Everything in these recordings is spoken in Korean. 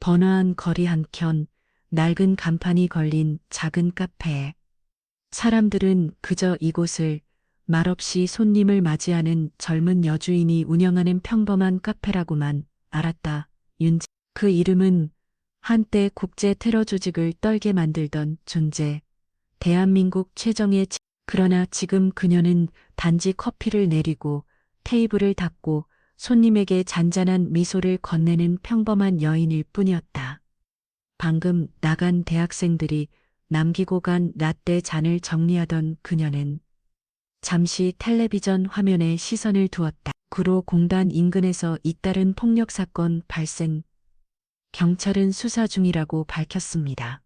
번화한 거리 한켠 낡은 간판이 걸린 작은 카페. 사람들은 그저 이곳을 말없이 손님을 맞이하는 젊은 여주인이 운영하는 평범한 카페라고만 알았다. 그 이름은 한때 국제 테러 조직을 떨게 만들던 존재. 대한민국 최정예. 그러나 지금 그녀는 단지 커피를 내리고 테이블을 닫고 손님에게 잔잔한 미소를 건네는 평범한 여인일 뿐이었다. 방금 나간 대학생들이 남기고 간 라떼 잔을 정리하던 그녀는 잠시 텔레비전 화면에 시선을 두었다. 구로 공단 인근에서 잇따른 폭력 사건 발생. 경찰은 수사 중이라고 밝혔습니다.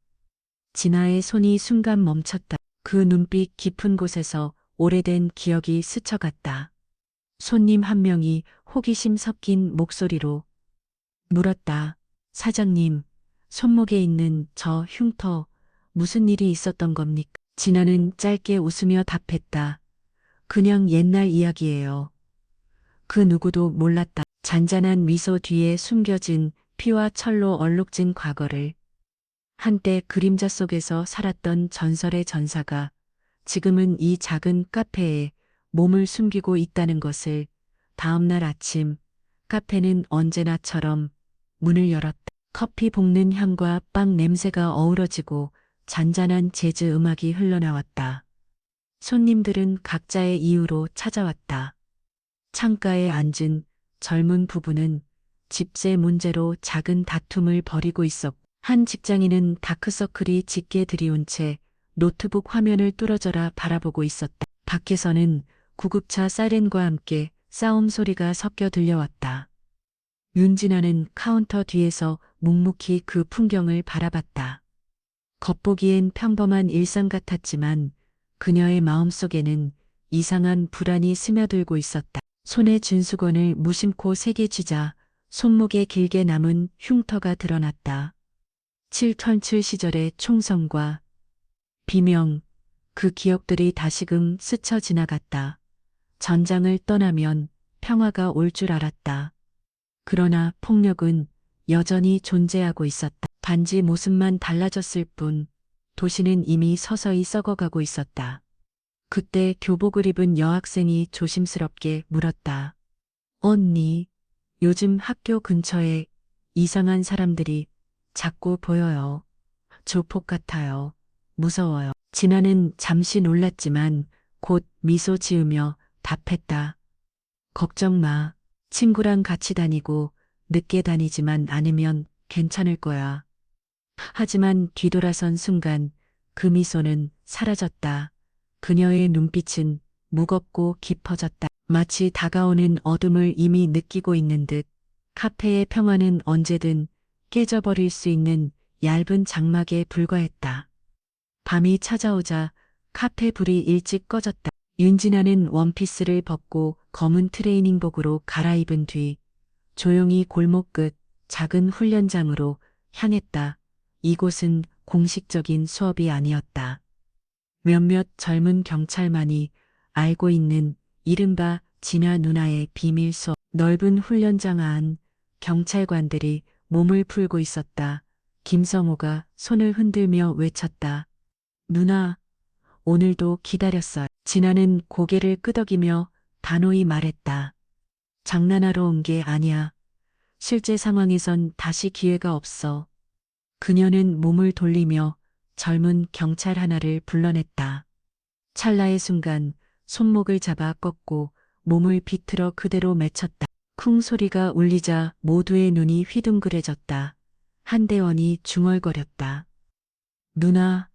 진아의 손이 순간 멈췄다. 그 눈빛 깊은 곳에서 오래된 기억이 스쳐갔다. 손님 한 명이 호기심 섞인 목소리로 물었다. 사장님, 손목에 있는 저 흉터, 무슨 일이 있었던 겁니까? 진아는 짧게 웃으며 답했다. 그냥 옛날 이야기예요. 그 누구도 몰랐다. 잔잔한 미소 뒤에 숨겨진 피와 철로 얼룩진 과거를. 한때 그림자 속에서 살았던 전설의 전사가 지금은 이 작은 카페에 몸을 숨기고 있다는 것을. 다음 날 아침, 카페는 언제나처럼 문을 열었다. 커피 볶는 향과 빵 냄새가 어우러지고 잔잔한 재즈 음악이 흘러나왔다. 손님들은 각자의 이유로 찾아왔다. 창가에 앉은 젊은 부부는 집세 문제로 작은 다툼을 벌이고 있었고, 한 직장인은 다크서클이 짙게 드리운 채 노트북 화면을 뚫어져라 바라보고 있었다. 밖에서는 구급차 사이렌과 함께 싸움 소리가 섞여 들려왔다. 윤진아는 카운터 뒤에서 묵묵히 그 풍경을 바라봤다. 겉보기엔 평범한 일상 같았지만 그녀의 마음속에는 이상한 불안이 스며들고 있었다. 손에 쥔 수건을 무심코 세게 쥐자 손목에 길게 남은 흉터가 드러났다. 7턴7 시절의 총성과 비명, 그 기억들이 다시금 스쳐 지나갔다. 전장을 떠나면 평화가 올 줄 알았다. 그러나 폭력은 여전히 존재하고 있었다. 단지 모습만 달라졌을 뿐 도시는 이미 서서히 썩어가고 있었다. 그때 교복을 입은 여학생이 조심스럽게 물었다. 언니, 요즘 학교 근처에 이상한 사람들이 자꾸 보여요. 조폭 같아요. 무서워요. 진아는 잠시 놀랐지만 곧 미소 지으며 답했다. 걱정 마. 친구랑 같이 다니고 늦게 다니지만 않으면 괜찮을 거야. 하지만 뒤돌아선 순간 그 미소는 사라졌다. 그녀의 눈빛은 무겁고 깊어졌다. 마치 다가오는 어둠을 이미 느끼고 있는 듯. 카페의 평화는 언제든 깨져버릴 수 있는 얇은 장막에 불과했다. 밤이 찾아오자 카페 불이 일찍 꺼졌다. 윤진아는 원피스를 벗고 검은 트레이닝복으로 갈아입은 뒤 조용히 골목 끝 작은 훈련장으로 향했다. 이곳은 공식적인 수업이 아니었다. 몇몇 젊은 경찰만이 알고 있는 이른바 진아 누나의 비밀 수업. 넓은 훈련장 안 경찰관들이 몸을 풀고 있었다. 김성호가 손을 흔들며 외쳤다. 누나, 오늘도 기다렸어요. 진아는 고개를 끄덕이며 단호히 말했다. 장난하러 온 게 아니야. 실제 상황에선 다시 기회가 없어. 그녀는 몸을 돌리며 젊은 경찰 하나를 불러냈다. 찰나의 순간 손목을 잡아 꺾고 몸을 비틀어 그대로 맺혔다. 쿵 소리가 울리자 모두의 눈이 휘둥그레졌다. 한대원이 중얼거렸다. 누나,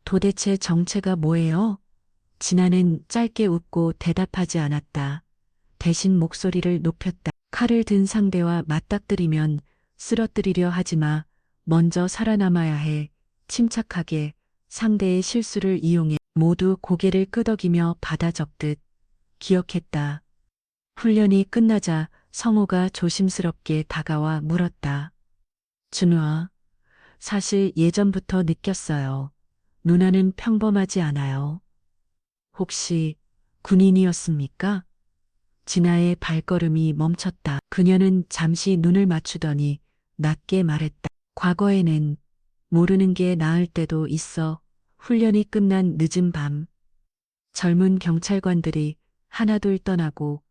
도대체 정체가 뭐예요? 진아는 짧게 웃고 대답하지 않았다. 대신 목소리를 높였다. 칼을 든 상대와 맞닥뜨리면 쓰러뜨리려 하지 마. 먼저 살아남아야 해. 침착하게 상대의 실수를 이용해. 모두 고개를 끄덕이며 받아 적듯 기억했다. 훈련이 끝나자 성호가 조심스럽게 다가와 물었다. 준우아, 사실 예전부터 느꼈어요. 누나는 평범하지 않아요. 혹시 군인이었습니까? 진아의 발걸음이 멈췄다. 그녀는 잠시 눈을 맞추더니 낮게 말했다. 과거에는 모르는 게 나을 때도 있어. 훈련이 끝난 늦은 밤, 젊은 경찰관들이 하나둘 떠나고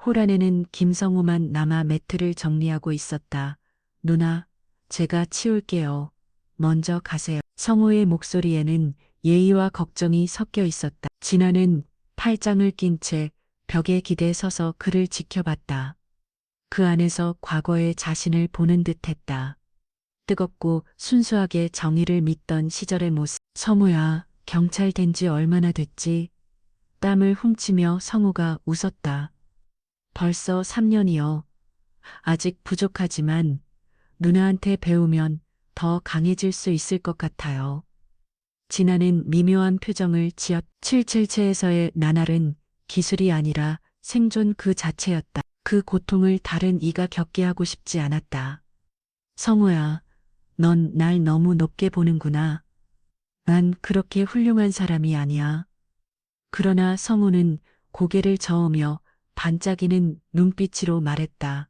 홀 안에는 김성우만 남아 매트를 정리하고 있었다. 누나, 제가 치울게요. 먼저 가세요. 성우의 목소리에는 예의와 걱정이 섞여 있었다. 진아는 팔짱을 낀 채 벽에 기대 서서 그를 지켜봤다. 그 안에서 과거의 자신을 보는 듯했다. 뜨겁고 순수하게 정의를 믿던 시절의 모습. 성우야, 경찰 된 지 얼마나 됐지? 땀을 훔치며 성우가 웃었다. 벌써 3년이요. 아직 부족하지만 누나한테 배우면 더 강해질 수 있을 것 같아요. 진아는 미묘한 표정을 지었. 777에서의 나날은 기술이 아니라 생존 그 자체였다. 그 고통을 다른 이가 겪게 하고 싶지 않았다. 성우야, 넌 날 너무 높게 보는구나. 난 그렇게 훌륭한 사람이 아니야. 그러나 성우는 고개를 저으며 반짝이는 눈빛으로 말했다.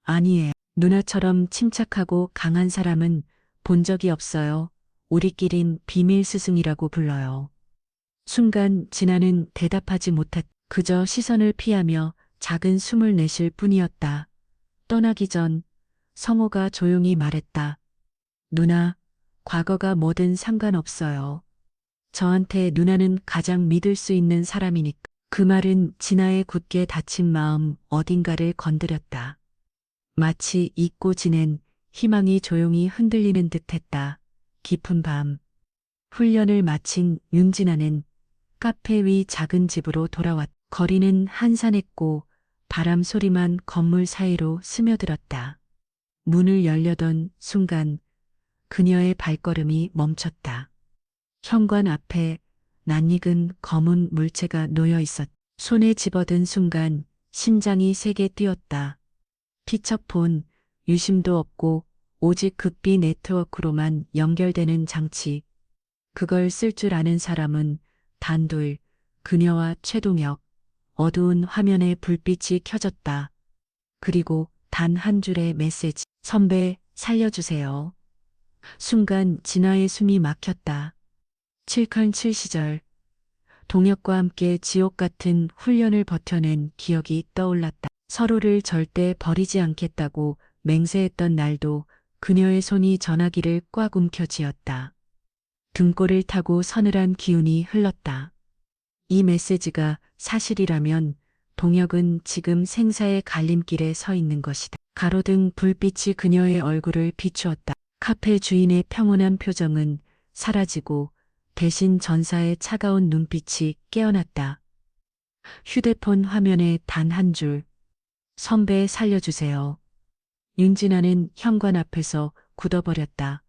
아니에요. 누나처럼 침착하고 강한 사람은 본 적이 없어요. 우리끼린 비밀 스승이라고 불러요. 순간 진아는 대답하지 못했. 그저 시선을 피하며 작은 숨을 내쉴 뿐이었다. 떠나기 전 성우가 조용히 말했다. 누나, 과거가 뭐든 상관없어요. 저한테 누나는 가장 믿을 수 있는 사람이니까. 그 말은 진아의 굳게 닫힌 마음 어딘가를 건드렸다. 마치 잊고 지낸 희망이 조용히 흔들리는 듯했다. 깊은 밤. 훈련을 마친 윤진아는 카페 위 작은 집으로 돌아왔다. 거리는 한산했고 바람 소리만 건물 사이로 스며들었다. 문을 열려던 순간 그녀의 발걸음이 멈췄다. 현관 앞에 낯익은 검은 물체가 놓여 있었다. 손에 집어든 순간 심장이 세게 뛰었다. 피처폰, 유심도 없고 오직 극비 네트워크로만 연결되는 장치. 그걸 쓸 줄 아는 사람은 단둘, 그녀와 최동혁. 어두운 화면에 불빛이 켜졌다. 그리고 단 한 줄의 메시지. 선배, 살려주세요. 순간 진아의 숨이 막혔다. 7칸7 시절. 동혁과 함께 지옥 같은 훈련을 버텨낸 기억이 떠올랐다. 서로를 절대 버리지 않겠다고 맹세했던 날도 그녀의 손이 전화기를 꽉 움켜쥐었다. 등골을 타고 서늘한 기운이 흘렀다. 이 메시지가 사실이라면 동혁은 지금 생사의 갈림길에 서 있는 것이다. 가로등 불빛이 그녀의 얼굴을 비추었다. 카페 주인의 평온한 표정은 사라지고 대신 전사의 차가운 눈빛이 깨어났다. 휴대폰 화면에 단 한 줄. 선배 살려주세요. 윤진아는 현관 앞에서 굳어버렸다.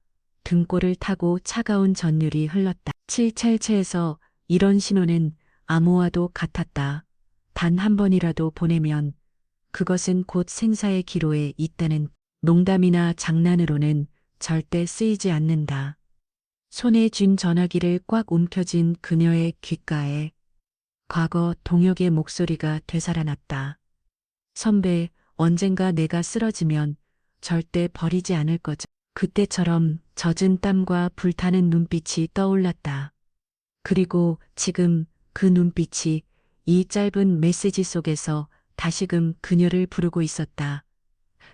등골을 타고 차가운 전율이 흘렀다. 777에서 이런 신호는 암호와도 같았다. 단 한 번이라도 보내면 그것은 곧 생사의 기로에 있다는. 농담이나 장난으로는 절대 쓰이지 않는다. 손에 쥔 전화기를 꽉 움켜쥔 그녀의 귓가에 과거 동혁의 목소리가 되살아났다. 선배, 언젠가 내가 쓰러지면 절대 버리지 않을 거죠. 그때처럼 젖은 땀과 불타는 눈빛이 떠올랐다. 그리고 지금 그 눈빛이 이 짧은 메시지 속에서 다시금 그녀를 부르고 있었다.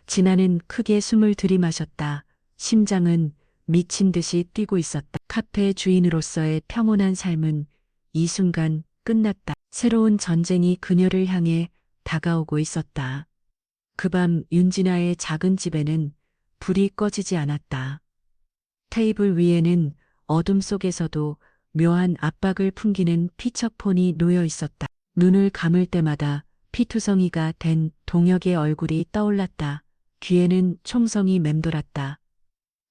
진아는 크게 숨을 들이마셨다. 심장은 미친 듯이 뛰고 있었다. 카페 주인으로서의 평온한 삶은 이 순간 끝났다. 새로운 전쟁이 그녀를 향해 다가오고 있었다. 그 밤 윤진아의 작은 집에는 불이 꺼지지 않았다. 테이블 위에는 어둠 속에서도 묘한 압박을 풍기는 피처폰이 놓여 있었다. 눈을 감을 때마다 피투성이가 된 동혁의 얼굴이 떠올랐다. 귀에는 총성이 맴돌았다.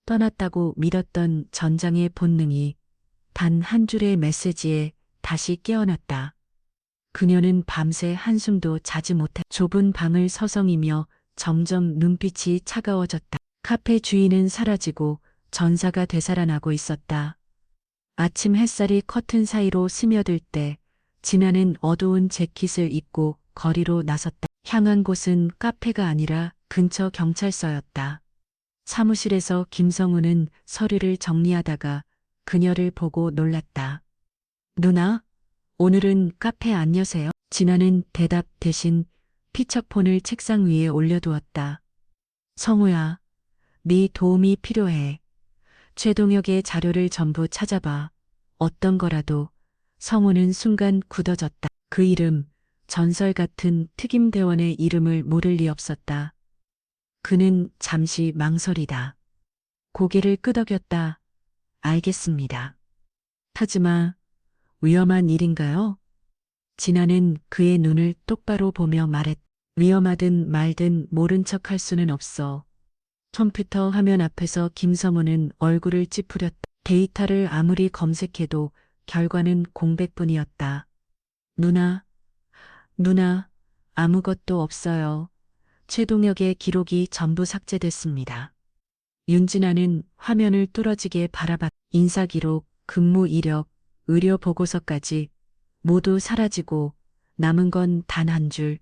떠났다고 믿었던 전장의 본능이 단 한 줄의 메시지에 다시 깨어났다. 그녀는 밤새 한숨도 자지 못해 좁은 방을 서성이며 점점 눈빛이 차가워졌다. 카페 주인은 사라지고 전사가 되살아나고 있었다. 아침 햇살이 커튼 사이로 스며들 때 진아는 어두운 재킷을 입고 거리로 나섰다. 향한 곳은 카페가 아니라 근처 경찰서였다. 사무실에서 김성우는 서류를 정리하다가 그녀를 보고 놀랐다. 누나, 오늘은 카페 안 여세요? 진아는 대답 대신 피처폰을 책상 위에 올려두었다. 성우야, 네 도움이 필요해. 최동혁의 자료를 전부 찾아봐. 어떤 거라도. 성우는 순간 굳어졌다. 그 이름, 전설 같은 특임대원의 이름을 모를 리 없었다. 그는 잠시 망설이다. 고개를 끄덕였다. 알겠습니다. 하지마, 위험한 일인가요? 진아는 그의 눈을 똑바로 보며 말했다. 위험하든 말든 모른 척 할 수는 없어. 컴퓨터 화면 앞에서 김성우는 얼굴을 찌푸렸다. 데이터를 아무리 검색해도 결과는 공백뿐이었다. 누나, 누나, 아무것도 없어요. 최동혁의 기록이 전부 삭제됐습니다. 윤진아는 화면을 뚫어지게 바라봤. 인사기록, 근무 이력, 의료 보고서까지 모두 사라지고 남은 건 단 한 줄.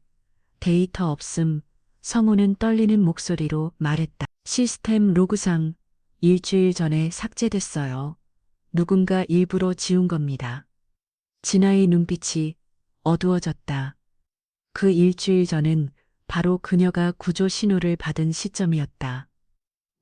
데이터 없음. 성우는 떨리는 목소리로 말했다. 시스템 로그상 일주일 전에 삭제됐어요. 누군가 일부러 지운 겁니다. 진아의 눈빛이 어두워졌다. 그 일주일 전은 바로 그녀가 구조 신호를 받은 시점이었다.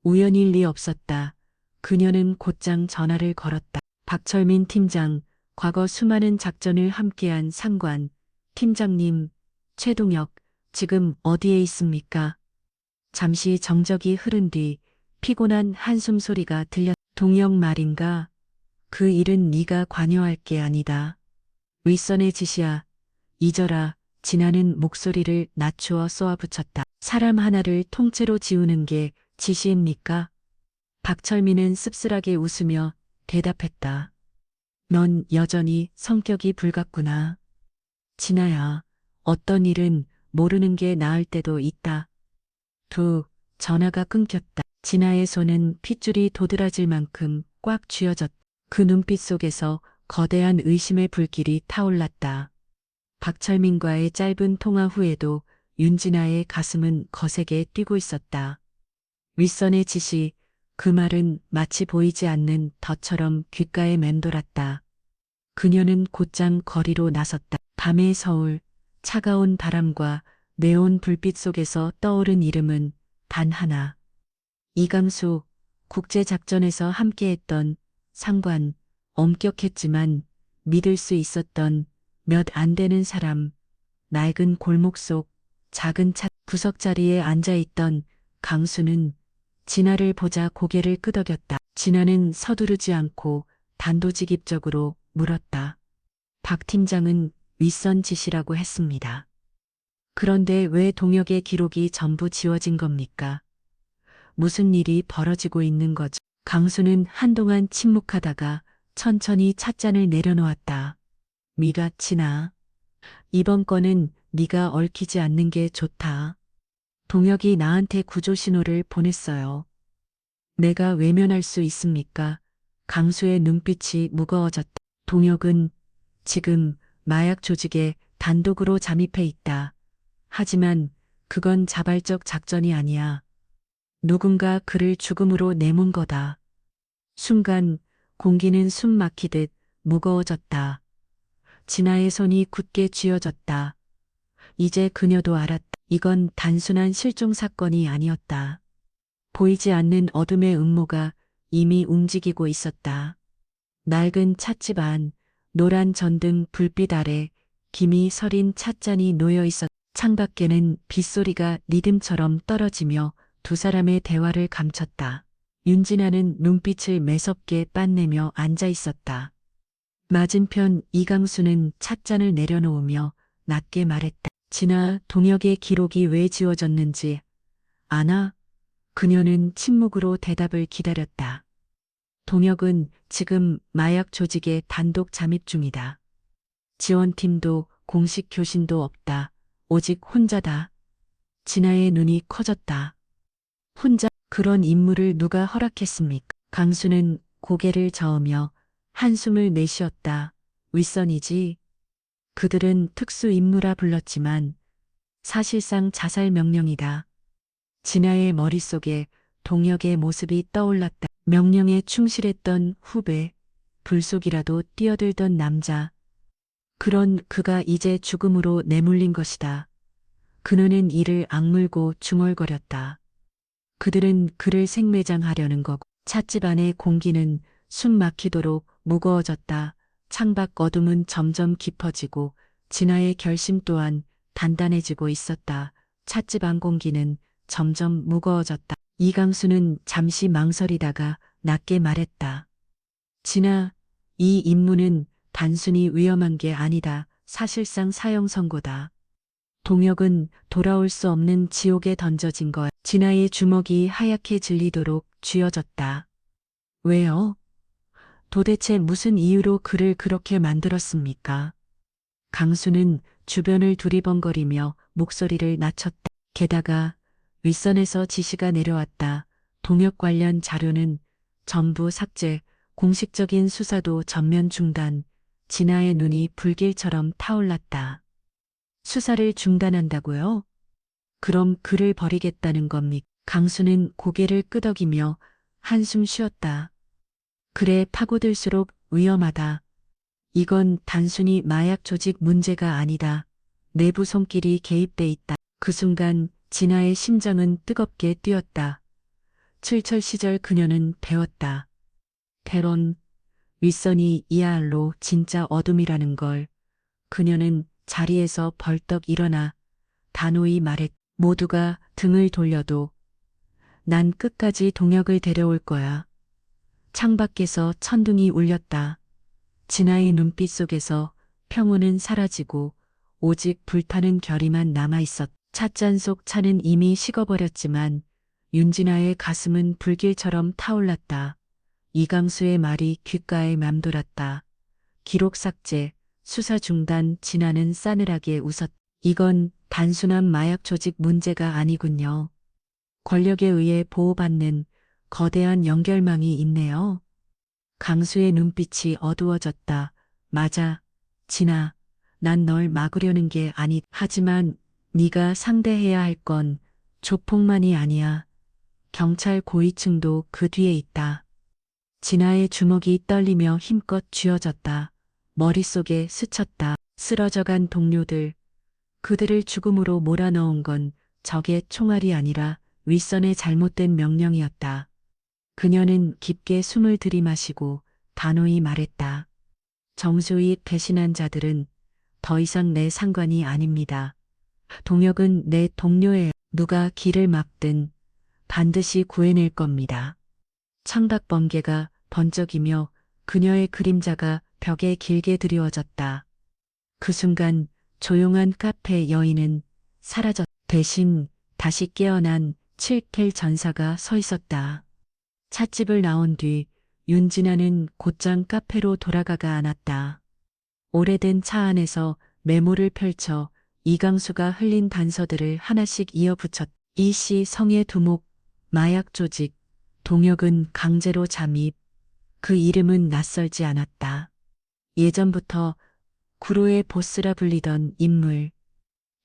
우연일 리 없었다. 그녀는 곧장 전화를 걸었다. 박철민 팀장, 과거 수많은 작전을 함께한 상관, 팀장님, 최동혁, 지금 어디에 있습니까? 잠시 정적이 흐른 뒤 피곤한 한숨 소리가 들렸. 동혁 말인가? 그 일은 네가 관여할 게 아니다. 윗선의 지시야. 잊어라. 진아는 목소리를 낮추어 쏘아붙였다. 사람 하나를 통째로 지우는 게 지시입니까? 박철민은 씁쓸하게 웃으며 대답했다. 넌 여전히 성격이 불같구나. 진아야, 어떤 일은 모르는 게 나을 때도 있다. 전화가 끊겼다. 진아의 손은 핏줄이 도드라질 만큼 꽉 쥐어졌다. 그 눈빛 속에서 거대한 의심의 불길이 타올랐다. 박철민과의 짧은 통화 후에도 윤진아의 가슴은 거세게 뛰고 있었다. 윗선의 지시, 그 말은 마치 보이지 않는 덫처럼 귓가에 맴돌았다. 그녀는 곧장 거리로 나섰다. 밤의 서울, 차가운 바람과 네온 불빛 속에서 떠오른 이름은 단 하나. 이강수, 국제작전에서 함께했던 상관, 엄격했지만 믿을 수 있었던 몇 안 되는 사람. 낡은 골목 속 작은 차 구석자리에 앉아있던 강수는 진아를 보자 고개를 끄덕였다. 진아는 서두르지 않고 단도직입적으로 물었다. 박 팀장은 윗선 지시라고 했습니다. 그런데 왜 동혁의 기록이 전부 지워진 겁니까? 무슨 일이 벌어지고 있는 거죠? 강수는 한동안 침묵하다가 천천히 찻잔을 내려놓았다. 미가 치나. 이번 건은 네가 얽히지 않는 게 좋다. 동혁이 나한테 구조 신호를 보냈어요. 내가 외면할 수 있습니까? 강수의 눈빛이 무거워졌다. 동혁은 지금 마약 조직에 단독으로 잠입해 있다. 하지만 그건 자발적 작전이 아니야. 누군가 그를 죽음으로 내몬 거다. 순간 공기는 숨 막히듯 무거워졌다. 진아의 손이 굳게 쥐어졌다. 이제 그녀도 알았다. 이건 단순한 실종 사건이 아니었다. 보이지 않는 어둠의 음모가 이미 움직이고 있었다. 낡은 찻집 안, 노란 전등 불빛 아래 김이 서린 찻잔이 놓여 있었다. 창밖에는 빗소리가 리듬처럼 떨어지며 두 사람의 대화를 감췄다. 윤진아는 눈빛을 매섭게 빤내며 앉아 있었다. 맞은편 이강수는 찻잔을 내려놓으며 낮게 말했다. 진아, 동혁의 기록이 왜 지워졌는지 아나? 그녀는 침묵으로 대답을 기다렸다. 동혁은 지금 마약 조직에 단독 잠입 중이다. 지원팀도 공식 교신도 없다. 오직 혼자다. 진아의 눈이 커졌다. 혼자? 그런 임무를 누가 허락했습니까? 강수는 고개를 저으며 한숨을 내쉬었다. 윗선이지. 그들은 특수 임무라 불렀지만 사실상 자살 명령이다. 진아의 머릿속에 동혁의 모습이 떠올랐다. 명령에 충실했던 후배, 불속이라도 뛰어들던 남자. 그런 그가 이제 죽음으로 내몰린 것이다. 그녀는 이를 악물고 중얼거렸다. 그들은 그를 생매장하려는 거고 찻집 안의 공기는 숨 막히도록 무거워졌다. 창밖 어둠은 점점 깊어지고 진아의 결심 또한 단단해지고 있었다. 찻집 안 공기는 점점 무거워졌다. 이강수는 잠시 망설이다가 낮게 말했다. 진아, 이 임무는 단순히 위험한 게 아니다. 사실상 사형 선고다. 동혁은 돌아올 수 없는 지옥에 던져진 거야. 진아의 주먹이 하얗게 질리도록 쥐어졌다. 왜요? 도대체 무슨 이유로 그를 그렇게 만들었습니까? 강수는 주변을 두리번거리며 목소리를 낮췄다. 게다가 윗선에서 지시가 내려왔다. 동혁 관련 자료는 전부 삭제, 공식적인 수사도 전면 중단. 진아의 눈이 불길처럼 타올랐다. 수사를 중단한다고요? 그럼 그를 버리겠다는 겁니까? 강수는 고개를 끄덕이며 한숨 쉬었다. 그래, 파고들수록 위험하다. 이건 단순히 마약 조직 문제가 아니다. 내부 손길이 개입돼 있다. 그 순간 진아의 심장은 뜨겁게 뛰었다. 7철 시절 그녀는 배웠다. 테론, 윗선이 이하알로 진짜 어둠이라는 걸. 그녀는 자리에서 벌떡 일어나 단호히 말했. 모두가 등을 돌려도 난 끝까지 동혁을 데려올 거야. 창밖에서 천둥이 울렸다. 진아의 눈빛 속에서 평온은 사라지고 오직 불타는 결의만 남아있었다. 찻잔 속 차는 이미 식어버렸지만 윤진아의 가슴은 불길처럼 타올랐다. 이강수의 말이 귓가에 맴돌았다. 기록 삭제, 수사 중단. 진아는 싸늘하게 웃었다. 이건 단순한 마약 조직 문제가 아니군요. 권력에 의해 보호받는 거대한 연결망이 있네요. 강수의 눈빛이 어두워졌다. 맞아, 진아. 난 널 막으려는 게 아니. 하지만 네가 상대해야 할 건 조폭만이 아니야. 경찰 고위층도 그 뒤에 있다. 진아의 주먹이 떨리며 힘껏 쥐어졌다. 머릿속에 스쳤다. 쓰러져간 동료들. 그들을 죽음으로 몰아넣은 건 적의 총알이 아니라 윗선의 잘못된 명령이었다. 그녀는 깊게 숨을 들이마시고 단호히 말했다. 정수익 배신한 자들은 더 이상 내 상관이 아닙니다. 동혁은 내 동료예요. 누가 길을 막든 반드시 구해낼 겁니다. 창밖 번개가 번쩍이며 그녀의 그림자가 벽에 길게 드리워졌다. 그 순간 조용한 카페 여인은 사라졌다. 대신 다시 깨어난 7켈 전사가 서 있었다. 찻집을 나온 뒤 윤진아는 곧장 카페로 돌아가가 안았다. 오래된 차 안에서 메모를 펼쳐 이강수가 흘린 단서들을 하나씩 이어붙였다. 이씨 성의 두목, 마약 조직, 동혁은 강제로 잠입. 그 이름은 낯설지 않았다. 예전부터 구로의 보스라 불리던 인물.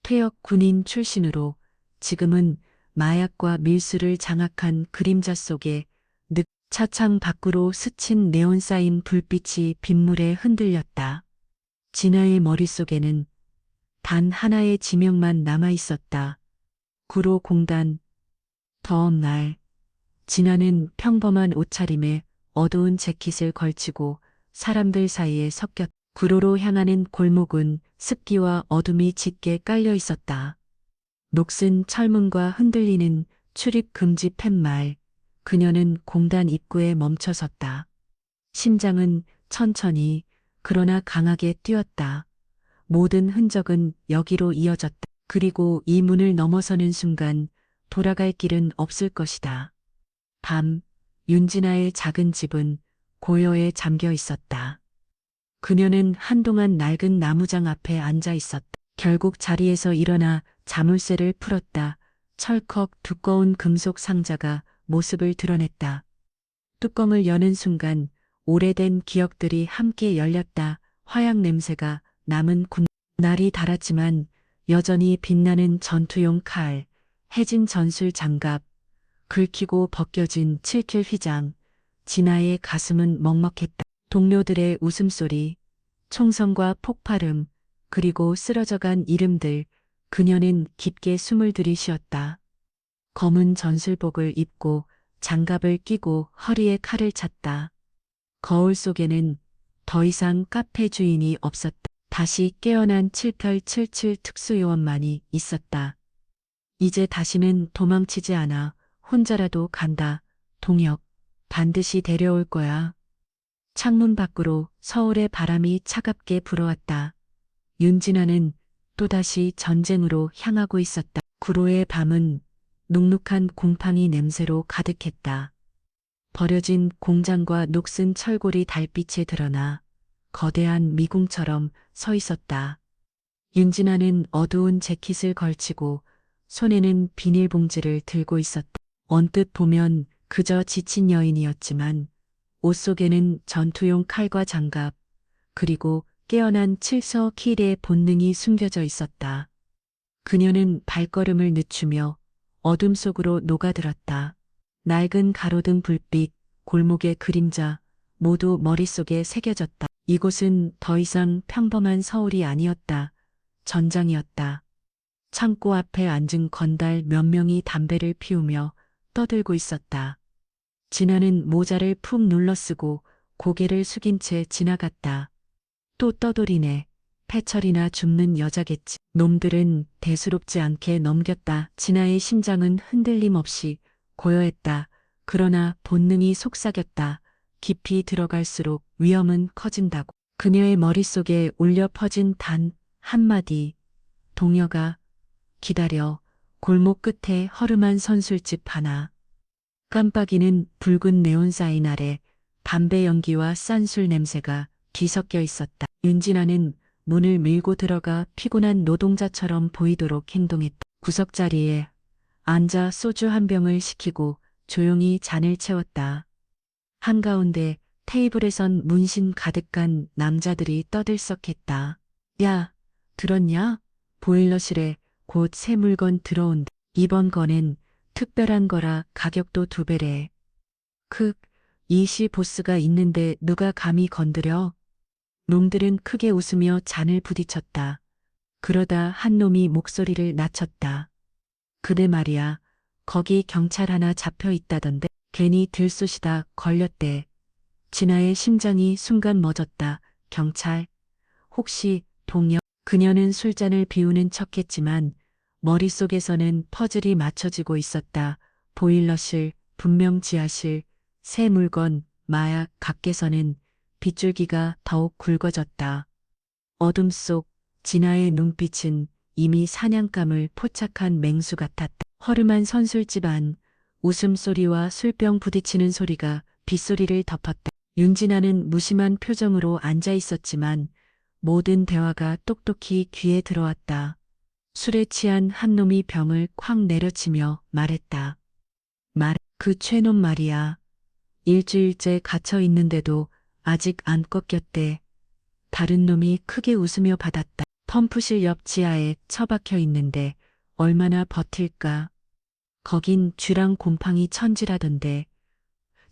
퇴역 군인 출신으로 지금은 마약과 밀수를 장악한 그림자 속에 차창 밖으로 스친 네온사인 불빛이 빗물에 흔들렸다. 진아의 머릿속에는 단 하나의 지명만 남아 있었다. 구로 공단. 더운 날, 진아는 평범한 옷차림에 어두운 재킷을 걸치고 사람들 사이에 섞였다. 구로로 향하는 골목은 습기와 어둠이 짙게 깔려 있었다. 녹슨 철문과 흔들리는 출입 금지 팻말. 그녀는 공단 입구에 멈춰섰다. 심장은 천천히 그러나 강하게 뛰었다. 모든 흔적은 여기로 이어졌다. 그리고 이 문을 넘어서는 순간 돌아갈 길은 없을 것이다. 밤, 윤진아의 작은 집은 고요에 잠겨 있었다. 그녀는 한동안 낡은 나무장 앞에 앉아 있었다. 결국 자리에서 일어나 자물쇠를 풀었다. 철컥 두꺼운 금속 상자가 모습을 드러냈다. 뚜껑을 여는 순간 오래된 기억들이 함께 열렸다. 화약 냄새가 남은 날이 달았지만 여전히 빛나는 전투용 칼, 해진 전술 장갑, 긁히고 벗겨진 칠킬 휘장. 진아의 가슴은 먹먹했다. 동료들의 웃음소리, 총성과 폭발음, 그리고 쓰러져간 이름들. 그녀는 깊게 숨을 들이쉬었다. 검은 전술복을 입고 장갑을 끼고 허리에 칼을 찼다. 거울 속에는 더 이상 카페 주인이 없었다. 다시 깨어난 7877 특수요원만이 있었다. 이제 다시는 도망치지 않아. 혼자라도 간다. 동혁, 반드시 데려올 거야. 창문 밖으로 서울의 바람이 차갑게 불어왔다. 윤진아는 또다시 전쟁으로 향하고 있었다. 구로의 밤은 눅눅한 곰팡이 냄새로 가득했다. 버려진 공장과 녹슨 철골이 달빛에 드러나 거대한 미궁처럼 서 있었다. 윤진아는 어두운 재킷을 걸치고 손에는 비닐봉지를 들고 있었다. 언뜻 보면 그저 지친 여인이었지만 옷 속에는 전투용 칼과 장갑, 그리고 깨어난 칠서 킬의 본능이 숨겨져 있었다. 그녀는 발걸음을 늦추며 어둠 속으로 녹아들었다. 낡은 가로등 불빛, 골목의 그림자, 모두 머릿속에 새겨졌다. 이곳은 더 이상 평범한 서울이 아니었다. 전장이었다. 창고 앞에 앉은 건달 몇 명이 담배를 피우며 떠들고 있었다. 진아는 모자를 푹 눌러쓰고 고개를 숙인 채 지나갔다. 또 떠돌이네. 패철이나 줍는 여자겠지. 놈들은 대수롭지 않게 넘겼다. 진아의 심장은 흔들림 없이 고요했다. 그러나 본능이 속삭였다. 깊이 들어갈수록 위험은 커진다고. 그녀의 머릿속에 울려 퍼진 단 한마디. 동혁아, 기다려. 골목 끝에 허름한 선술집 하나. 깜빡이는 붉은 네온사인 아래 담배 연기와 싼 술 냄새가 뒤섞여 있었다. 윤진아는 문을 밀고 들어가 피곤한 노동자처럼 보이도록 행동했다. 구석자리에 앉아 소주 한 병을 시키고 조용히 잔을 채웠다. 한가운데 테이블에선 문신 가득한 남자들이 떠들썩했다. 야, 들었냐? 보일러실에 곧 새 물건 들어온다. 이번 건엔 특별한 거라 가격도 2배래. 이시 보스가 있는데 누가 감히 건드려? 놈들은 크게 웃으며 잔을 부딪혔다. 그러다 한 놈이 목소리를 낮췄다. 그대 말이야. 거기 경찰 하나 잡혀 있다던데. 괜히 들쑤시다 걸렸대. 진아의 심장이 순간 멎었다. 경찰? 혹시 동혁? 그녀는 술잔을 비우는 척했지만 머릿속에서는 퍼즐이 맞춰지고 있었다. 보일러실, 분명 지하실, 새 물건, 마약, 각계서는 빗줄기가 더욱 굵어졌다. 어둠 속 진아의 눈빛은 이미 사냥감을 포착한 맹수 같았다. 허름한 선술집 안, 웃음소리와 술병 부딪히는 소리가 빗소리를 덮었다. 윤진아는 무심한 표정으로 앉아 있었지만 모든 대화가 똑똑히 귀에 들어왔다. 술에 취한 한 놈이 병을 콱 내려치며 말했다. 그 최놈 말이야. 일주일째 갇혀 있는데도 아직 안 꺾였대. 다른 놈이 크게 웃으며 받았다. 펌프실 옆 지하에 처박혀 있는데 얼마나 버틸까. 거긴 쥐랑 곰팡이 천지라던데.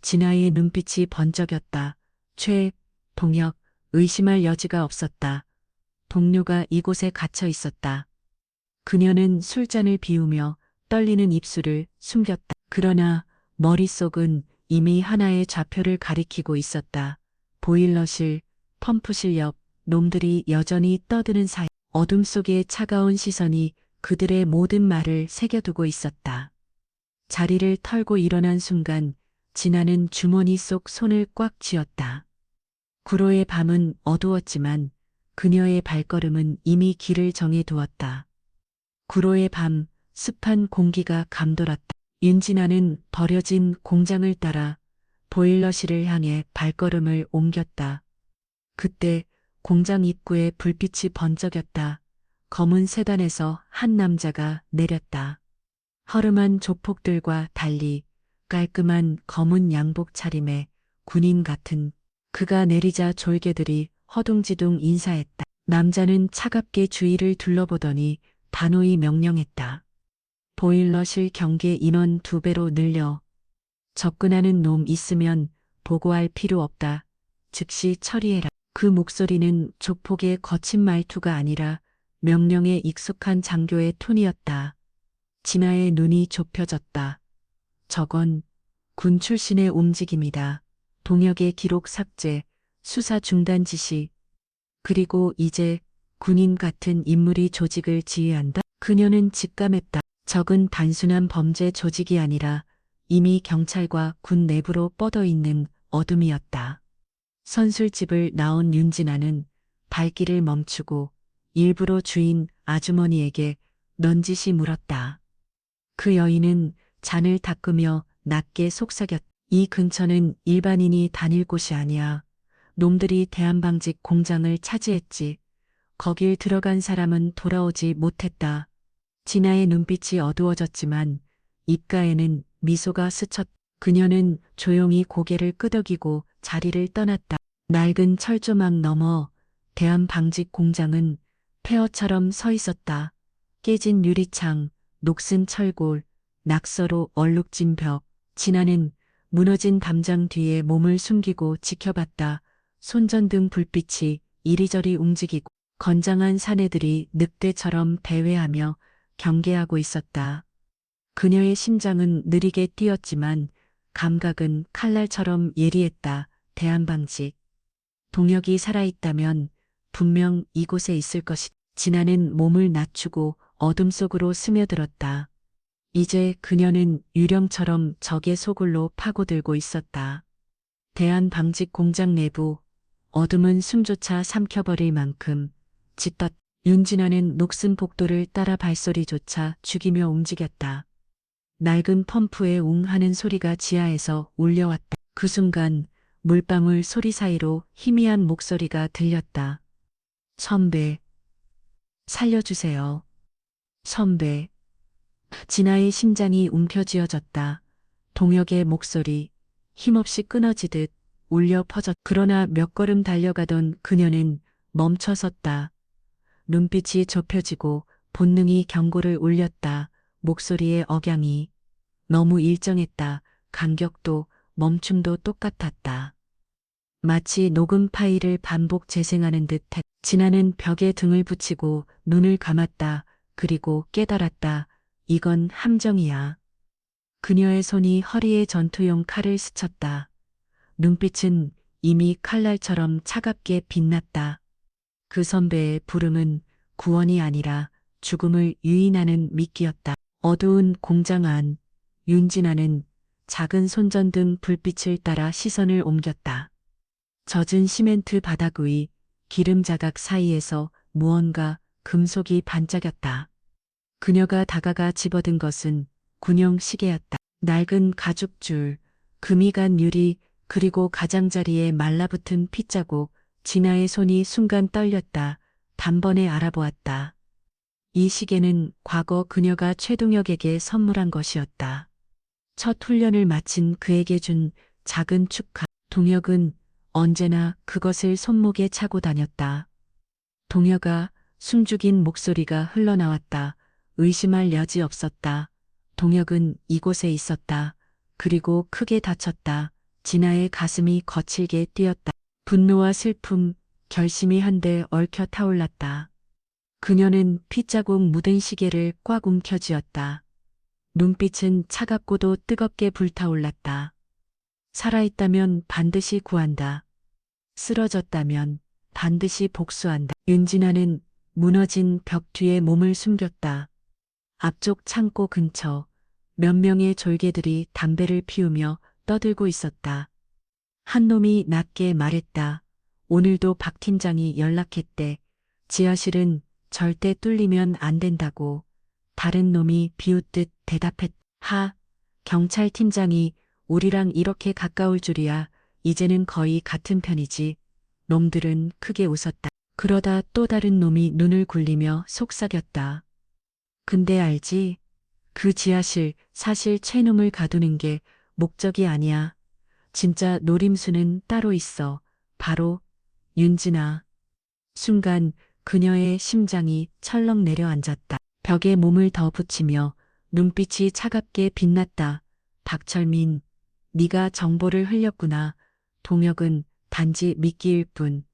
진아의 눈빛이 번쩍였다. 동혁, 의심할 여지가 없었다. 동료가 이곳에 갇혀 있었다. 그녀는 술잔을 비우며 떨리는 입술을 숨겼다. 그러나 머릿속은 이미 하나의 좌표를 가리키고 있었다. 보일러실, 펌프실 옆 놈들이 여전히 떠드는 사이 어둠 속의 차가운 시선이 그들의 모든 말을 새겨두고 있었다. 자리를 털고 일어난 순간 진아는 주머니 속 손을 꽉 쥐었다. 구로의 밤은 어두웠지만 그녀의 발걸음은 이미 길을 정해두었다. 구로의 밤, 습한 공기가 감돌았다. 윤진아는 버려진 공장을 따라 보일러실을 향해 발걸음을 옮겼다. 그때 공장 입구에 불빛이 번쩍였다. 검은 세단에서 한 남자가 내렸다. 허름한 조폭들과 달리 깔끔한 검은 양복 차림에 군인 같은 그가 내리자 졸개들이 허둥지둥 인사했다. 남자는 차갑게 주위를 둘러보더니 단호히 명령했다. 보일러실 경계 인원 2배로 늘려. 접근하는 놈 있으면 보고할 필요 없다. 즉시 처리해라. 그 목소리는 조폭의 거친 말투가 아니라 명령에 익숙한 장교의 톤이었다. 진아의 눈이 좁혀졌다. 저건 군 출신의 움직임이다. 동역의 기록 삭제, 수사 중단 지시. 그리고 이제 군인 같은 인물이 조직을 지휘한다. 그녀는 직감했다. 적은 단순한 범죄 조직이 아니라 이미 경찰과 군 내부로 뻗어 있는 어둠이었다. 선술집을 나온 윤진아는 발길을 멈추고 일부러 주인 아주머니에게 넌지시 물었다. 그 여인은 잔을 닦으며 낮게 속삭였다. 이 근처는 일반인이 다닐 곳이 아니야. 놈들이 대한방직 공장을 차지했지. 거길 들어간 사람은 돌아오지 못했다. 진아의 눈빛이 어두워졌지만 입가에는 미소가 스쳤다. 그녀는 조용히 고개를 끄덕이고 자리를 떠났다. 낡은 철조망 너머 대한방직 공장은 폐허처럼 서 있었다. 깨진 유리창, 녹슨 철골, 낙서로 얼룩진 벽. 진아는 무너진 담장 뒤에 몸을 숨기고 지켜봤다. 손전등 불빛이 이리저리 움직이고 건장한 사내들이 늑대처럼 배회하며 경계하고 있었다. 그녀의 심장은 느리게 뛰었지만 감각은 칼날처럼 예리했다. 대한방직. 동혁이 살아있다면 분명 이곳에 있을 것이. 진아는 몸을 낮추고 어둠 속으로 스며들었다. 이제 그녀는 유령처럼 적의 소굴로 파고들고 있었다. 대한방직 공장 내부, 어둠은 숨조차 삼켜버릴 만큼 짙었다. 윤진아는 녹슨 복도를 따라 발소리조차 죽이며 움직였다. 낡은 펌프에 웅 하는 소리가 지하에서 울려왔다. 그 순간 물방울 소리 사이로 희미한 목소리가 들렸다. 선배, 살려주세요. 선배. 진아의 심장이 움켜쥐어졌다. 동혁의 목소리, 힘없이 끊어지듯 울려 퍼졌다. 그러나 몇 걸음 달려가던 그녀는 멈춰섰다. 눈빛이 좁혀지고 본능이 경고를 울렸다. 목소리의 억양이 너무 일정했다. 간격도 멈춤도 똑같았다. 마치 녹음 파일을 반복 재생하는 듯했다. 진아는 벽에 등을 붙이고 눈을 감았다. 그리고 깨달았다. 이건 함정이야. 그녀의 손이 허리에 전투용 칼을 스쳤다. 눈빛은 이미 칼날처럼 차갑게 빛났다. 그 선배의 부름은 구원이 아니라 죽음을 유인하는 미끼였다. 어두운 공장 안, 윤진아는 작은 손전등 불빛을 따라 시선을 옮겼다. 젖은 시멘트 바닥 위 기름 자각 사이에서 무언가 금속이 반짝였다. 그녀가 다가가 집어든 것은 군용 시계였다. 낡은 가죽줄, 금이 간 유리, 그리고 가장자리에 말라붙은 핏자국. 진아의 손이 순간 떨렸다. 단번에 알아보았다. 이 시계는 과거 그녀가 최동혁에게 선물한 것이었다. 첫 훈련을 마친 그에게 준 작은 축하. 동혁은 언제나 그것을 손목에 차고 다녔다. 동혁아, 숨죽인 목소리가 흘러나왔다. 의심할 여지 없었다. 동혁은 이곳에 있었다. 그리고 크게 다쳤다. 진아의 가슴이 거칠게 뛰었다. 분노와 슬픔, 결심이 한데 얽혀 타올랐다. 그녀는 핏자국 묻은 시계를 꽉 움켜쥐었다. 눈빛은 차갑고도 뜨겁게 불타올랐다. 살아있다면 반드시 구한다. 쓰러졌다면 반드시 복수한다. 윤진아는 무너진 벽 뒤에 몸을 숨겼다. 앞쪽 창고 근처 몇 명의 졸개들이 담배를 피우며 떠들고 있었다. 한 놈이 낮게 말했다. 오늘도 박 팀장이 연락했대. 지하실은 절대 뚫리면 안 된다고. 다른 놈이 비웃듯 대답했다. 경찰 팀장이 우리랑 이렇게 가까울 줄이야. 이제는 거의 같은 편이지. 놈들은 크게 웃었다. 그러다 또 다른 놈이 눈을 굴리며 속삭였다. 근데 알지? 그 지하실 사실 최놈을 가두는 게 목적이 아니야. 진짜 노림수는 따로 있어. 바로 윤진아. 순간 그녀의 심장이 철렁 내려앉았다. 벽에 몸을 더 붙이며 눈빛이 차갑게 빛났다. 박철민, 네가 정보를 흘렸구나. 동혁은 단지 미끼일 뿐.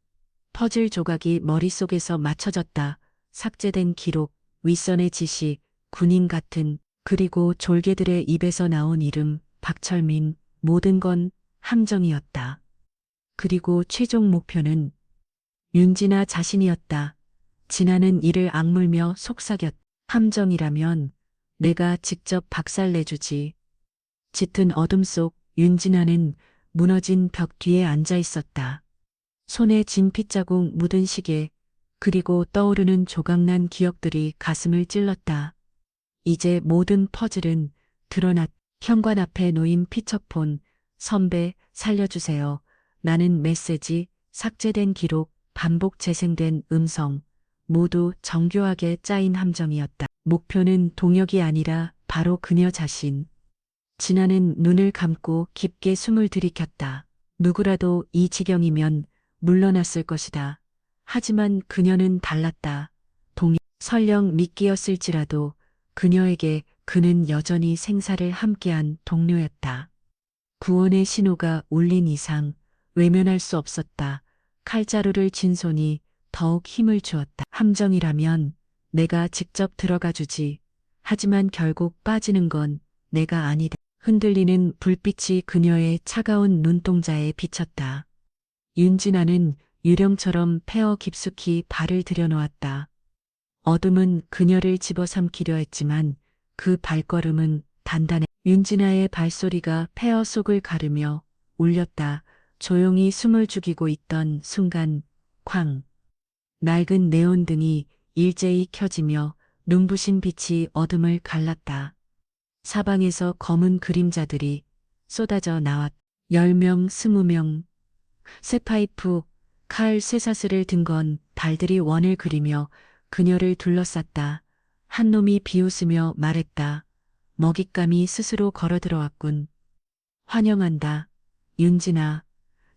퍼즐 조각이 머릿속에서 맞춰졌다. 삭제된 기록, 윗선의 지시, 군인 같은, 그리고 졸개들의 입에서 나온 이름, 박철민, 모든 건 함정이었다. 그리고 최종 목표는 윤진아 자신이었다. 진아는 이를 악물며 속삭였다. 함정이라면 내가 직접 박살내주지. 짙은 어둠 속 윤진아는 무너진 벽 뒤에 앉아 있었다. 손에 진 핏자국 묻은 시계, 그리고 떠오르는 조각난 기억들이 가슴을 찔렀다. 이제 모든 퍼즐은 드러났. 현관 앞에 놓인 피처폰, 선배, 살려주세요. 나는 메시지, 삭제된 기록, 반복 재생된 음성, 모두 정교하게 짜인 함정이었다. 목표는 동혁이 아니라 바로 그녀 자신. 진아는 눈을 감고 깊게 숨을 들이켰다. 누구라도 이 지경이면 물러났을 것이다. 하지만 그녀는 달랐다. 설령 미끼였을지라도 그녀에게 그는 여전히 생사를 함께한 동료였다. 구원의 신호가 울린 이상 외면할 수 없었다. 칼자루를 쥔 손이 더욱 힘을 주었다. 함정이라면 내가 직접 들어가 주지. 하지만 결국 빠지는 건 내가 아니다. 흔들리는 불빛이 그녀의 차가운 눈동자에 비쳤다. 윤진아는 유령처럼 폐허 깊숙이 발을 들여놓았다. 어둠은 그녀를 집어삼키려 했지만 그 발걸음은 단단해. 윤진아의 발소리가 폐허 속을 가르며 울렸다. 조용히 숨을 죽이고 있던 순간 쾅. 낡은 네온등이 일제히 켜지며 눈부신 빛이 어둠을 갈랐다. 사방에서 검은 그림자들이 쏟아져 나왔. 10명, 20명. 쇠파이프, 칼, 쇠사슬을 든 건 달들이 원을 그리며 그녀를 둘러쌌다. 한 놈이 비웃으며 말했다. 먹잇감이 스스로 걸어들어왔군. 환영한다. 윤진아.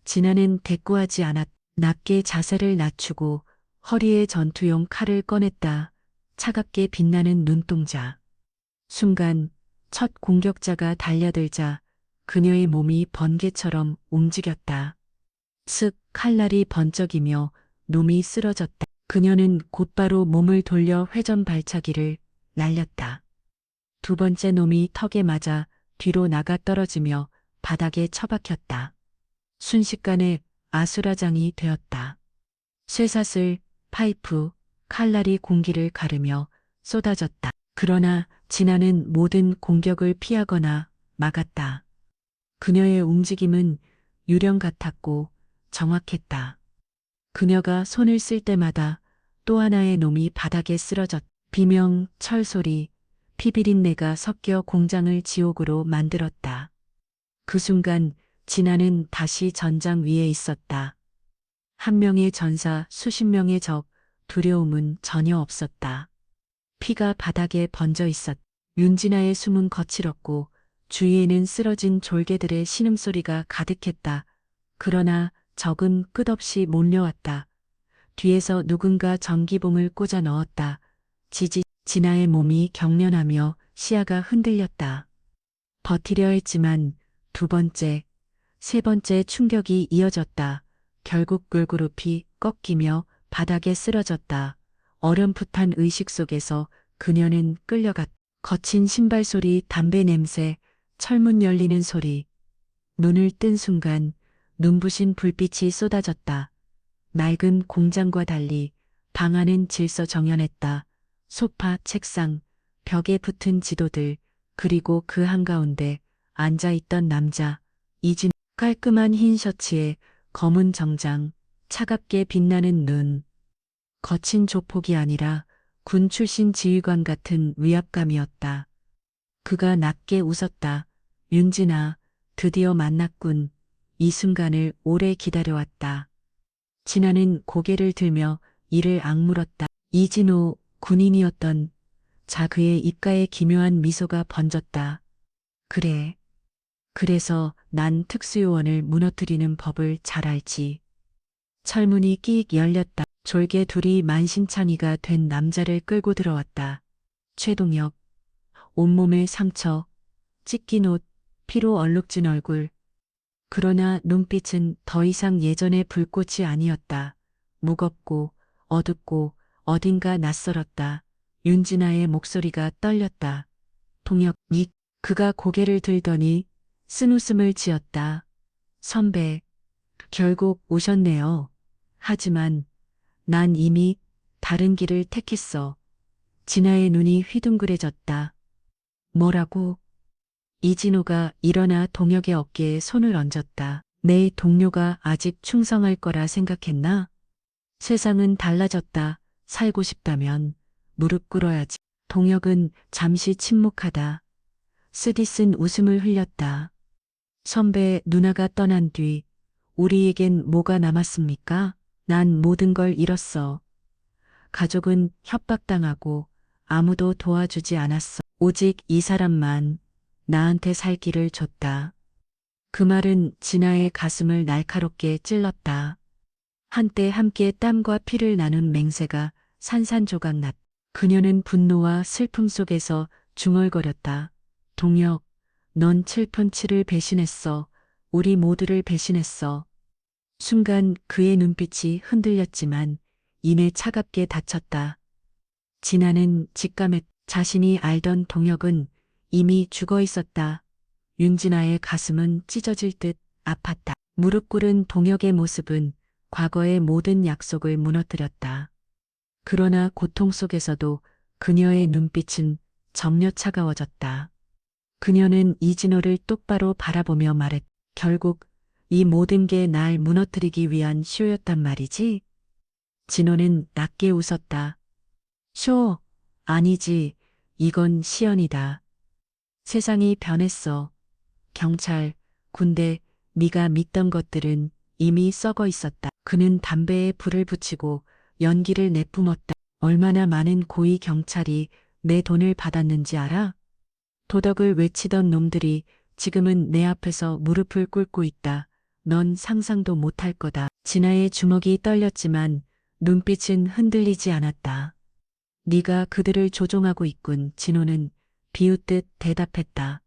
진아는 대꾸하지 않았. 낮게 자세를 낮추고 허리에 전투용 칼을 꺼냈다. 차갑게 빛나는 눈동자. 순간 첫 공격자가 달려들자 그녀의 몸이 번개처럼 움직였다. 슥 칼날이 번쩍이며 놈이 쓰러졌다. 그녀는 곧바로 몸을 돌려 회전 발차기를 날렸다. 두 번째 놈이 턱에 맞아 뒤로 나가 떨어지며 바닥에 처박혔다. 순식간에 아수라장이 되었다. 쇠사슬, 파이프, 칼날이 공기를 가르며 쏟아졌다. 그러나 진아는 모든 공격을 피하거나 막았다. 그녀의 움직임은 유령 같았고 정확했다. 그녀가 손을 쓸 때마다 또 하나의 놈이 바닥에 쓰러졌. 비명, 철소리, 피비린내가 섞여 공장을 지옥으로 만들었다. 그 순간 진아는 다시 전장 위에 있었다. 한 명의 전사, 수십 명의 적, 두려움은 전혀 없었다. 피가 바닥에 번져 있었. 윤진아의 숨은 거칠었고 주위에는 쓰러진 졸개들의 신음소리가 가득했다. 그러나 적은 끝없이 몰려왔다. 뒤에서 누군가 전기봉을 꽂아 넣었다. 진아의 몸이 경련하며 시야가 흔들렸다. 버티려 했지만 두 번째, 세 번째 충격이 이어졌다. 결국 꿀그룹이 꺾이며 바닥에 쓰러졌다. 어렴풋한 의식 속에서 그녀는 끌려갔다. 거친 신발 소리, 담배 냄새, 철문 열리는 소리. 눈을 뜬 순간 눈부신 불빛이 쏟아졌다. 낡은 공장과 달리 방 안은 질서정연했다. 소파, 책상, 벽에 붙은 지도들, 그리고 그 한가운데 앉아있던 남자, 이진. 깔끔한 흰 셔츠에 검은 정장, 차갑게 빛나는 눈. 거친 조폭이 아니라 군 출신 지휘관 같은 위압감이었다. 그가 낮게 웃었다. 윤진아, 드디어 만났군. 이 순간을 오래 기다려왔다. 진아는 고개를 들며 이를 악물었다. 이진호, 군인이었던 자 그의 입가에 기묘한 미소가 번졌다. 그래. 그래서 난 특수요원을 무너뜨리는 법을 잘 알지. 철문이 끼익 열렸다. 졸개 둘이 만신창이가 된 남자를 끌고 들어왔다. 최동혁. 온몸에 상처, 찢긴 옷, 피로 얼룩진 얼굴. 그러나 눈빛은 더 이상 예전의 불꽃이 아니었다. 무겁고 어둡고 어딘가 낯설었다. 윤진아의 목소리가 떨렸다. 동혁, 그가 고개를 들더니 쓴웃음을 지었다. 선배, 결국 오셨네요. 하지만 난 이미 다른 길을 택했어. 진아의 눈이 휘둥그레졌다. 뭐라고? 이진호가 일어나 동혁의 어깨에 손을 얹었다. 내 동료가 아직 충성할 거라 생각했나? 세상은 달라졌다. 살고 싶다면 무릎 꿇어야지. 동혁은 잠시 침묵하다. 쓰디쓴 웃음을 흘렸다. 선배, 누나가 떠난 뒤 우리에겐 뭐가 남았습니까? 난 모든 걸 잃었어. 가족은 협박당하고 아무도 도와주지 않았어. 오직 이 사람만 나한테 살 길을 줬다. 그 말은 진아의 가슴을 날카롭게 찔렀다. 한때 함께 땀과 피를 나눈 맹세가 산산조각 났. 그녀는 분노와 슬픔 속에서 중얼거렸다. 동혁, 넌 칠펀치를 배신했어. 우리 모두를 배신했어. 순간 그의 눈빛이 흔들렸지만 이내 차갑게 닫혔다. 진아는 직감했. 자신이 알던 동혁은 이미 죽어 있었다. 윤진아의 가슴은 찢어질 듯 아팠다. 무릎 꿇은 동혁의 모습은 과거의 모든 약속을 무너뜨렸다. 그러나 고통 속에서도 그녀의 눈빛은 점려 차가워졌다. 그녀는 이진호를 똑바로 바라보며 말했. 결국 이 모든 게 날 무너뜨리기 위한 쇼였단 말이지? 진호는 낮게 웃었다. 쇼? 아니지. 이건 시연이다. 세상이 변했어. 경찰, 군대, 네가 믿던 것들은 이미 썩어 있었다. 그는 담배에 불을 붙이고 연기를 내뿜었다. 얼마나 많은 고위 경찰이 내 돈을 받았는지 알아? 도덕을 외치던 놈들이 지금은 내 앞에서 무릎을 꿇고 있다. 넌 상상도 못할 거다. 진아의 주먹이 떨렸지만 눈빛은 흔들리지 않았다. 네가 그들을 조종하고 있군. 진호는 비웃듯 대답했다.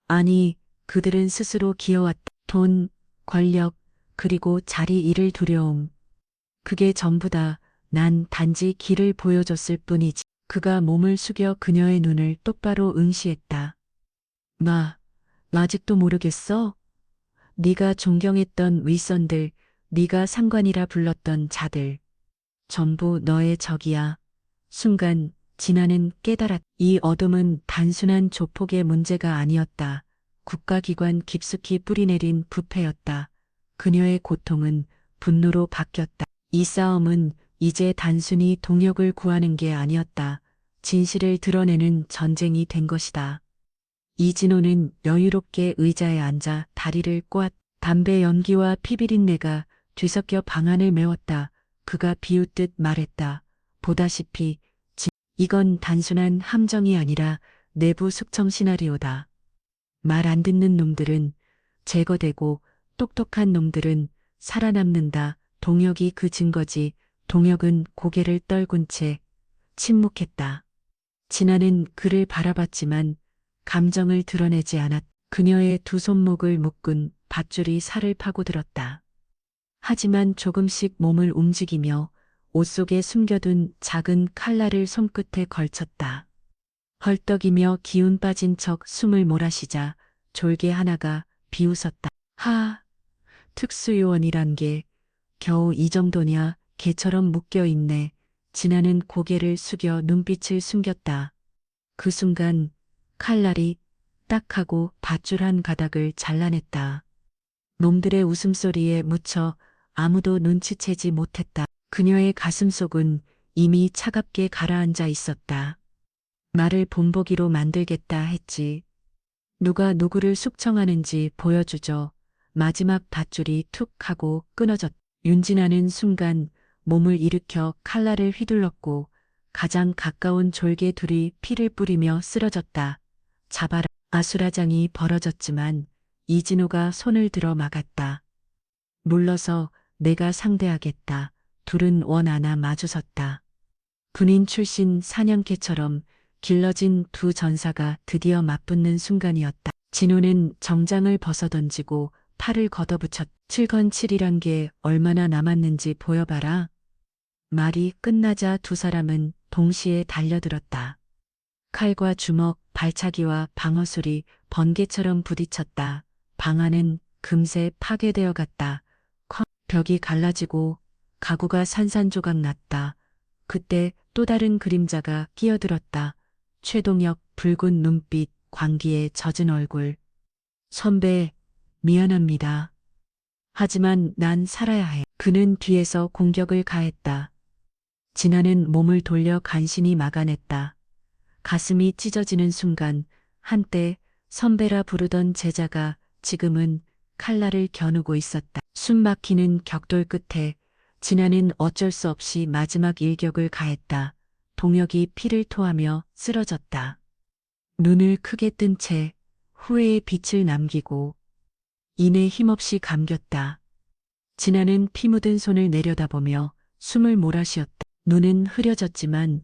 아니, 그들은 스스로 기어왔다. 돈, 권력, 그리고 자리 잃을 두려움. 그게 전부다. 난 단지 길을 보여줬을 뿐이지. 그가 몸을 숙여 그녀의 눈을 똑바로 응시했다. 아직도 모르겠어? 네가 존경했던 윗선들, 네가 상관이라 불렀던 자들. 전부 너의 적이야. 순간 진아는 깨달았다. 이 어둠은 단순한 조폭의 문제가 아니었다. 국가기관 깊숙이 뿌리내린 부패였다. 그녀의 고통은 분노로 바뀌었다. 이 싸움은 이제 단순히 동역을 구하는 게 아니었다. 진실을 드러내는 전쟁이 된 것이다. 이진호는 여유롭게 의자에 앉아 다리를 꼬았. 담배 연기와 피비린내가 뒤섞여 방안을 메웠다. 그가 비웃듯 말했다. 보다시피 이건 단순한 함정이 아니라 내부 숙청 시나리오다. 말 안 듣는 놈들은 제거되고 똑똑한 놈들은 살아남는다. 동혁이 그 증거지. 동혁은 고개를 떨군 채 침묵했다. 진아는 그를 바라봤지만 감정을 드러내지 않았. 그녀의 두 손목을 묶은 밧줄이 살을 파고들었다. 하지만 조금씩 몸을 움직이며 옷 속에 숨겨둔 작은 칼날을 손끝에 걸쳤다. 헐떡이며 기운 빠진 척 숨을 몰아쉬자 졸개 하나가 비웃었다. 특수요원이란 게 겨우 이 정도냐. 개처럼 묶여있네. 진아는 고개를 숙여 눈빛을 숨겼다. 그 순간 칼날이 딱 하고 밧줄 한 가닥을 잘라냈다. 놈들의 웃음소리에 묻혀 아무도 눈치채지 못했다. 그녀의 가슴속은 이미 차갑게 가라앉아 있었다. 말을 본보기로 만들겠다 했지. 누가 누구를 숙청하는지 보여주죠. 마지막 밧줄이 툭 하고 끊어졌다. 윤진아는 순간 몸을 일으켜 칼날을 휘둘렀고 가장 가까운 졸개 둘이 피를 뿌리며 쓰러졌다. 잡아라. 아수라장이 벌어졌지만 이진호가 손을 들어 막았다. 물러서 내가 상대하겠다. 둘은 원 하나 마주섰다. 군인 출신 사냥개처럼 길러진 두 전사가 드디어 맞붙는 순간이었다. 진호는 정장을 벗어던지고 팔을 걷어붙였. 7건7이란 게 얼마나 남았는지 보여봐라. 말이 끝나자 두 사람은 동시에 달려들었다. 칼과 주먹, 발차기와 방어술이 번개처럼 부딪혔다. 방 안은 금세 파괴되어 갔다. 벽이 갈라지고 가구가 산산조각 났다. 그때 또 다른 그림자가 끼어들었다. 최동혁 붉은 눈빛, 광기에 젖은 얼굴. 선배, 미안합니다. 하지만 난 살아야 해. 그는 뒤에서 공격을 가했다. 진아는 몸을 돌려 간신히 막아냈다. 가슴이 찢어지는 순간 한때 선배라 부르던 제자가 지금은 칼날을 겨누고 있었다. 숨 막히는 격돌 끝에 진아는 어쩔 수 없이 마지막 일격을 가했다. 동혁이 피를 토하며 쓰러졌다. 눈을 크게 뜬 채 후회의 빛을 남기고 이내 힘없이 감겼다. 진아는 피 묻은 손을 내려다보며 숨을 몰아쉬었다. 눈은 흐려졌지만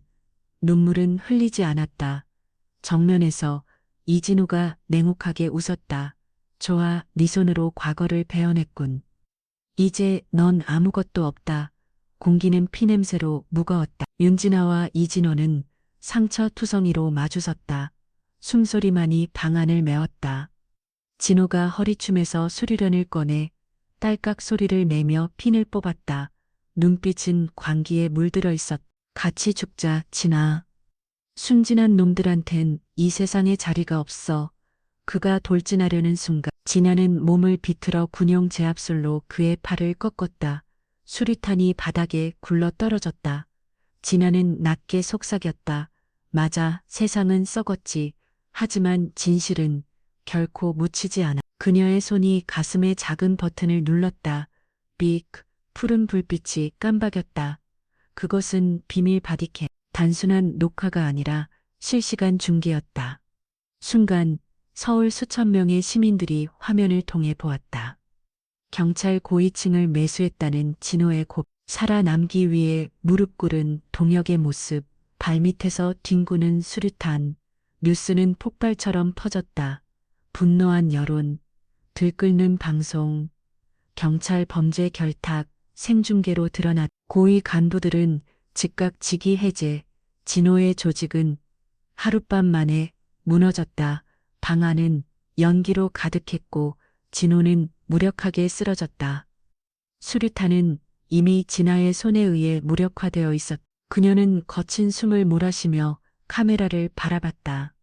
눈물은 흘리지 않았다. 정면에서 이진우가 냉혹하게 웃었다. 좋아, 네 손으로 과거를 베어냈군. 이제 넌 아무것도 없다. 공기는 피냄새로 무거웠다. 윤진아와 이진호는 상처투성이로 마주섰다. 숨소리만이 방 안을 메웠다. 진호가 허리춤에서 수리련을 꺼내 딸깍 소리를 내며 핀을 뽑았다. 눈빛은 광기에 물들어 있었다. 같이 죽자, 진아. 순진한 놈들한텐 이 세상에 자리가 없어. 그가 돌진하려는 순간 진아는 몸을 비틀어 군용 제압술로 그의 팔을 꺾었다. 수리탄이 바닥에 굴러 떨어졌다. 진아는 낮게 속삭였다. 맞아, 세상은 썩었지. 하지만 진실은 결코 묻히지 않아. 그녀의 손이 가슴의 작은 버튼을 눌렀다. 삑, 푸른 불빛이 깜박였다. 그것은 비밀 바디캠. 단순한 녹화가 아니라 실시간 중계였다. 순간 서울 수천 명의 시민들이 화면을 통해 보았다. 경찰 고위층을 매수했다는 진호의 살아남기 위해 무릎 꿇은 동혁의 모습, 발밑에서 뒹구는 수류탄, 뉴스는 폭발처럼 퍼졌다. 분노한 여론, 들끓는 방송, 경찰 범죄 결탁, 생중계로 드러났. 고위 간부들은 즉각 직위 해제, 진호의 조직은 하룻밤 만에 무너졌다. 방 안은 연기로 가득했고 진호는 무력하게 쓰러졌다. 수류탄은 이미 진아의 손에 의해 무력화되어 있었. 그녀는 거친 숨을 몰아쉬며 카메라를 바라봤다.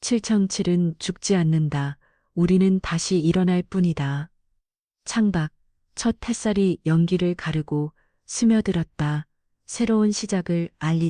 777은 죽지 않는다. 우리는 다시 일어날 뿐이다. 창밖, 첫 햇살이 연기를 가르고 스며들었다. 새로운 시작을 알리